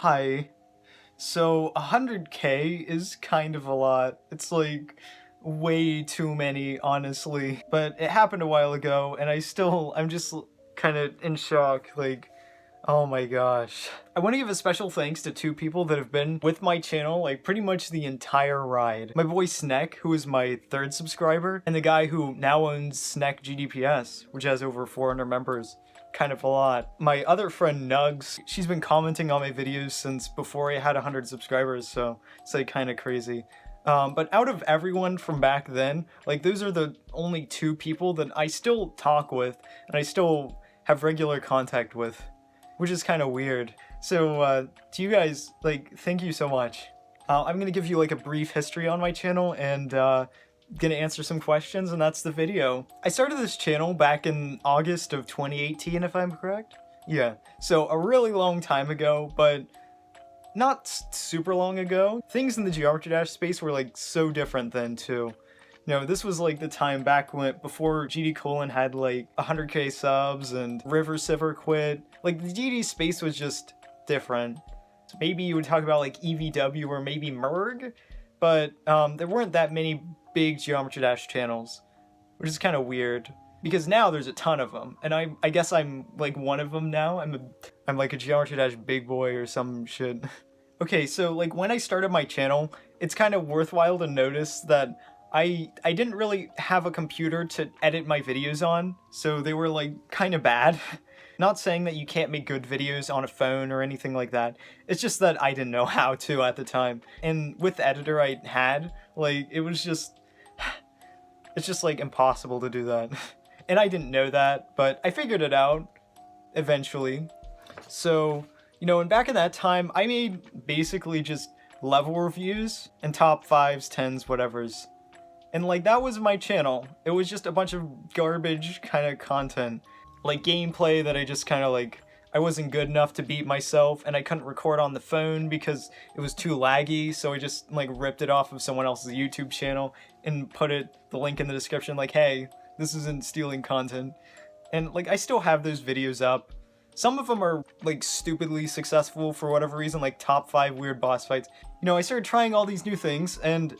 Hi. So 100K is kind of a lot. It's like way too many, honestly. But it happened a while ago, and I'm just kind of in shock. Like, oh my gosh. I want to give a special thanks to two people that have been with my channel, like, pretty much the entire ride. My boy Sneck, who is my third subscriber, and the guy who now owns Sneck GDPS, which has over 400 members. Kind of a lot. My other friend Nugs, she's been commenting on my videos since before I had 100 subscribers, so it's like kind of crazy. But out of everyone from back then, like those are the only two people that I still talk with and I still have regular contact with, which is kind of weird. So to you guys, like, thank you so much. I'm gonna give you like a brief history on my channel and gonna answer some questions, and that's the video. I started this channel back in August of 2018, if I'm correct. Yeah, so a really long time ago, but not super long ago. Things in the Geometry Dash space were like so different then too. This was like the time back before GD Colon had like 100k subs and River Siver quit. Like the GD space was just different. So maybe you would talk about like EVW or maybe Merg, but there weren't that many big Geometry Dash channels, which is kind of weird because now there's a ton of them, and I guess I'm like one of them now. I'm like a Geometry Dash big boy or some shit. Okay, so like when I started my channel, it's kind of worthwhile to notice that I didn't really have a computer to edit my videos on, so they were like kind of bad. Not saying that you can't make good videos on a phone or anything like that. It's just that I didn't know how to at the time. And with the editor I had, like, it's just like impossible to do that. And I didn't know that, but I figured it out eventually. So, and back in that time, I made basically just level reviews and top 5s, 10s, whatevers. And like that was my channel. It was just a bunch of garbage kind of content. Like gameplay that I just kind of like, I wasn't good enough to beat myself, and I couldn't record on the phone because it was too laggy, so I just like ripped it off of someone else's YouTube channel and put the link in the description like, hey, this isn't stealing content. And like I still have those videos up. Some of them are like stupidly successful for whatever reason, like top 5 weird boss fights. I started trying all these new things, and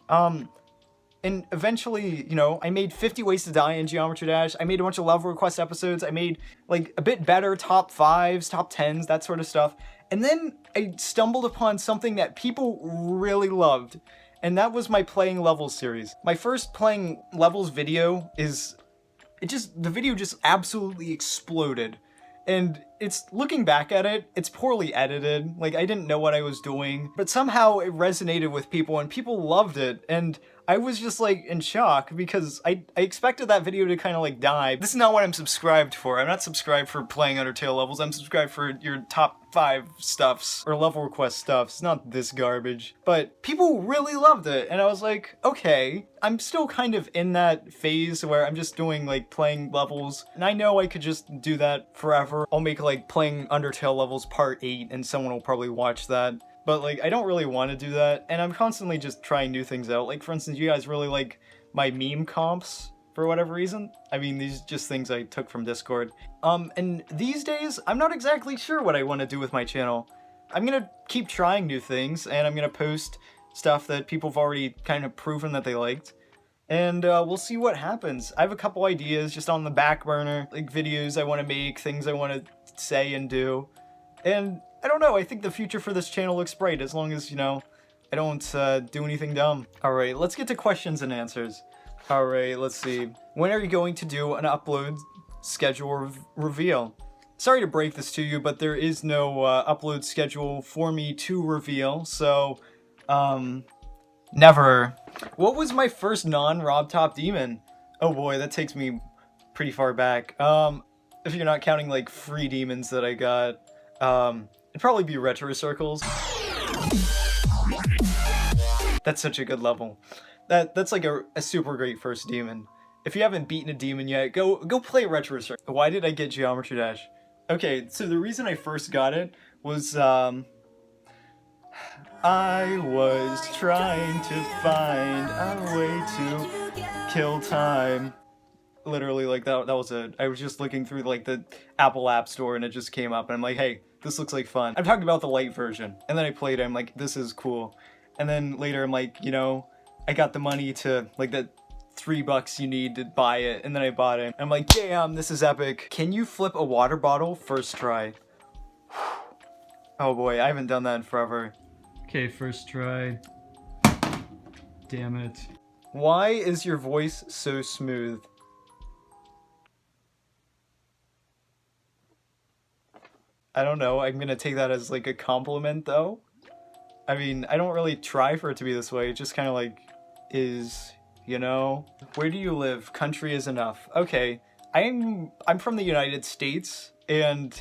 eventually, I made 50 Ways to Die in Geometry Dash. I made a bunch of level request episodes. I made like a bit better top 5s, top 10s, that sort of stuff. And then I stumbled upon something that people really loved, and that was my playing levels series. My first playing levels video the video just absolutely exploded. And looking back at it, it's poorly edited. Like, I didn't know what I was doing, but somehow it resonated with people and people loved it. And I was just like in shock because I expected that video to kind of like die. This is not what I'm subscribed for. I'm not subscribed for playing Undertale levels. I'm subscribed for your top 5 stuffs or level request stuffs, not this garbage. But people really loved it, and I was like, okay, I'm still kind of in that phase where I'm just doing like playing levels, and I know I could just do that forever. I'll make like playing Undertale levels part 8 and someone will probably watch that. But like, I don't really want to do that, and I'm constantly just trying new things out. Like, for instance, you guys really like my meme comps for whatever reason. I mean, these are just things I took from Discord. And these days, I'm not exactly sure what I want to do with my channel. I'm gonna keep trying new things, and I'm gonna post stuff that people have already kind of proven that they liked. And we'll see what happens. I have a couple ideas just on the back burner, like videos I want to make, things I want to say and do. And I don't know, I think the future for this channel looks bright as long as, I don't do anything dumb. Alright, let's get to questions and answers. Alright, let's see. When are you going to do an upload schedule reveal? Sorry to break this to you, but there is no upload schedule for me to reveal, so, never. What was my first non-Rob Top Demon? Oh boy, that takes me pretty far back. If you're not counting, like, free demons that I got, it'd probably be Retro Circles. That's such a good level. That's like a super great first demon. If you haven't beaten a demon yet, go play Retro Circle. Why did I get Geometry Dash? Okay, so the reason I first got it was, I was trying to find a way to kill time. Literally, like, that was it. I was just looking through, like, the Apple App Store, and it just came up, and I'm like, hey, this looks like fun. I'm talking about the light version. And then I played it, I'm like, this is cool. And then later I'm like, you know, I got the money to, like, the $3 you need to buy it, and then I bought it. I'm like, damn, this is epic. Can you flip a water bottle? First try. Oh boy, I haven't done that in forever. Okay, first try. Damn it. Why is your voice so smooth? I don't know, I'm gonna take that as like a compliment though. I mean, I don't really try for it to be this way, it just kind of like is, you know? Where do you live? Country is enough. Okay, I'm from the United States, and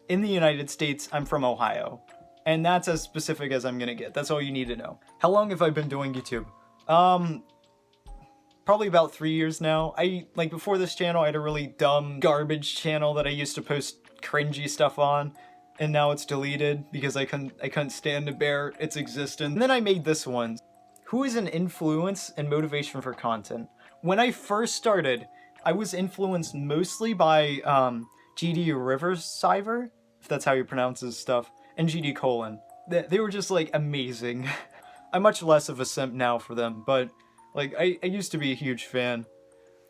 in the United States, I'm from Ohio. And that's as specific as I'm gonna get. That's all you need to know. How long have I been doing YouTube? Probably about 3 years now. Like, before this channel, I had a really dumb garbage channel that I used to post cringy stuff on, and now it's deleted because I couldn't stand to bear its existence. And then I made this one. Who is an influence and motivation for content? When I first started, I was influenced mostly by GD Riversiver, if that's how you pronounce his stuff, and GD Colon. They were just like amazing. I'm much less of a simp now for them, but like I used to be a huge fan.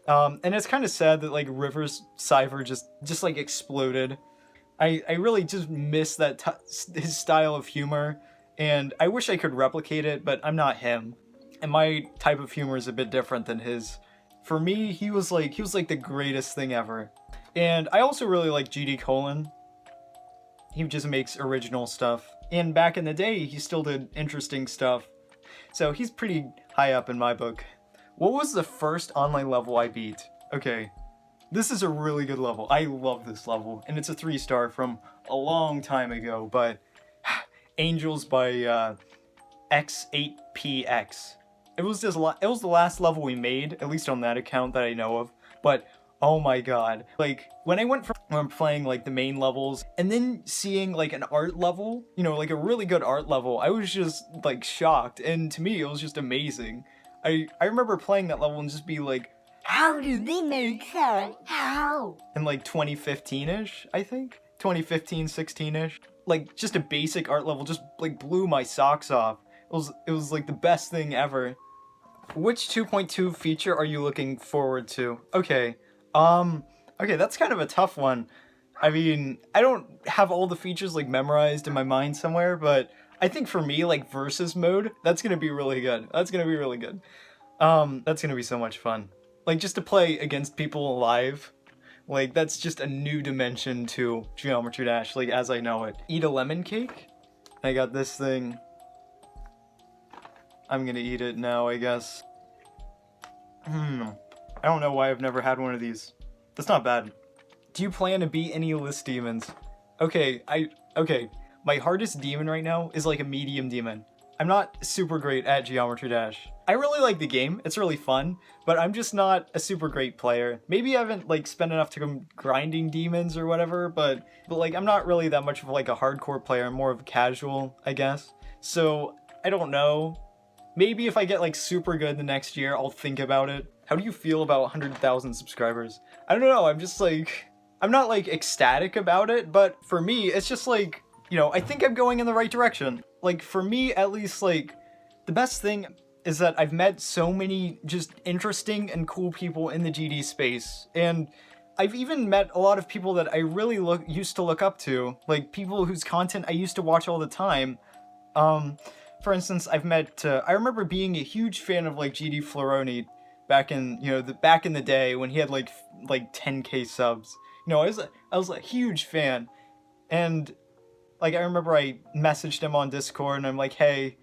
And it's kind of sad that like Riversiver just like exploded. I really just miss that his style of humor, and I wish I could replicate it, but I'm not him. And my type of humor is a bit different than his. For me, he was like the greatest thing ever. And I also really like GD Colon. He just makes original stuff. And back in the day, he still did interesting stuff. So he's pretty high up in my book. What was the first online level I beat? Okay, this is a really good level. I love this level, and it's a 3-star from a long time ago, but Angels by X8PX. It was the last level we made, at least on that account that I know of, but oh my god. Like, when I went from playing like the main levels and then seeing like an art level, you know, like a really good art level, I was just like shocked, and to me it was just amazing. I remember playing that level and just be like, how do they make that? How? In like 2015-ish, I think? 2015, 16-ish. Like, just a basic art level just like blew my socks off. It was like the best thing ever. Which 2.2 feature are you looking forward to? Okay, okay, that's kind of a tough one. I mean, I don't have all the features like memorized in my mind somewhere, but I think for me, like versus mode, that's gonna be really good. That's gonna be really good. That's gonna be so much fun. Like, just to play against people live, like, that's just a new dimension to Geometry Dash, like, as I know it. Eat a lemon cake? I got this thing. I'm gonna eat it now, I guess. I don't know why I've never had one of these. That's not bad. Do you plan to beat any list demons? Okay, my hardest demon right now is like a medium demon. I'm not super great at Geometry Dash. I really like the game, it's really fun, but I'm just not a super great player. Maybe I haven't like spent enough time grinding demons or whatever, but like I'm not really that much of like a hardcore player, I'm more of a casual, I guess. So, I don't know. Maybe if I get like super good the next year, I'll think about it. How do you feel about 100,000 subscribers? I don't know, I'm just like, I'm not like ecstatic about it, but for me, it's just like, you know, I think I'm going in the right direction. Like, for me, at least, like, the best thing is that I've met so many just interesting and cool people in the GD space, and I've even met a lot of people that I really used to look up to, like people whose content I used to watch all the time. For instance, I've met, I remember being a huge fan of like GD Floroni back in, you know, back in the day when he had like 10k subs. You know, I was a huge fan, and like, I remember I messaged him on Discord and I'm like, hey,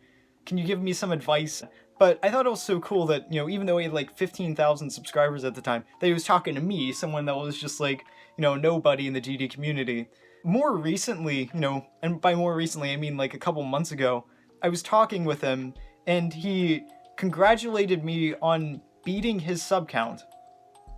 can you give me some advice? But I thought it was so cool that, you know, even though he had like 15,000 subscribers at the time, that he was talking to me, someone that was just like, you know, nobody in the GD community. More recently, you know, and by more recently, I mean like a couple months ago, I was talking with him and he congratulated me on beating his sub count.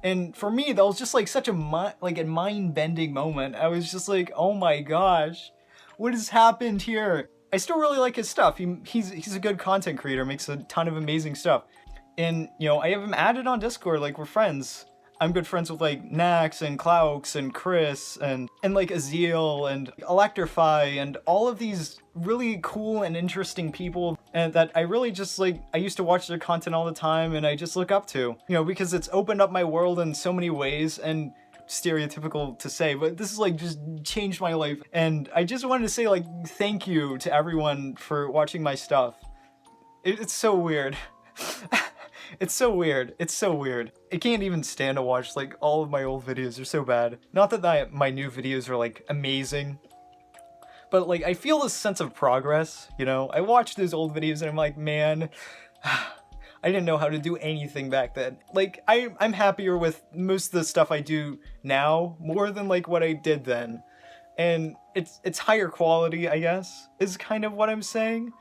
And for me, that was just like such a mind-bending moment. I was just like, oh my gosh. What has happened here? I still really like his stuff. He's a good content creator, makes a ton of amazing stuff. And, you know, I have him added on Discord, like, we're friends. I'm good friends with like Nax and Klaux and Chris and like Azeel and Electrify and all of these really cool and interesting people, and that I really just like, I used to watch their content all the time and I just look up to, you know, because it's opened up my world in so many ways. And stereotypical to say, but this is like just changed my life. And I just wanted to say like thank you to everyone for watching my stuff. It's so weird. It's so weird. It's so weird. I can't even stand to watch like all of my old videos. They're so bad. Not that my new videos are like amazing, but like I feel this sense of progress, you know? I watch those old videos and I'm like, man, I didn't know how to do anything back then. Like I'm happier with most of the stuff I do now more than like what I did then. And it's higher quality, I guess, is kind of what I'm saying.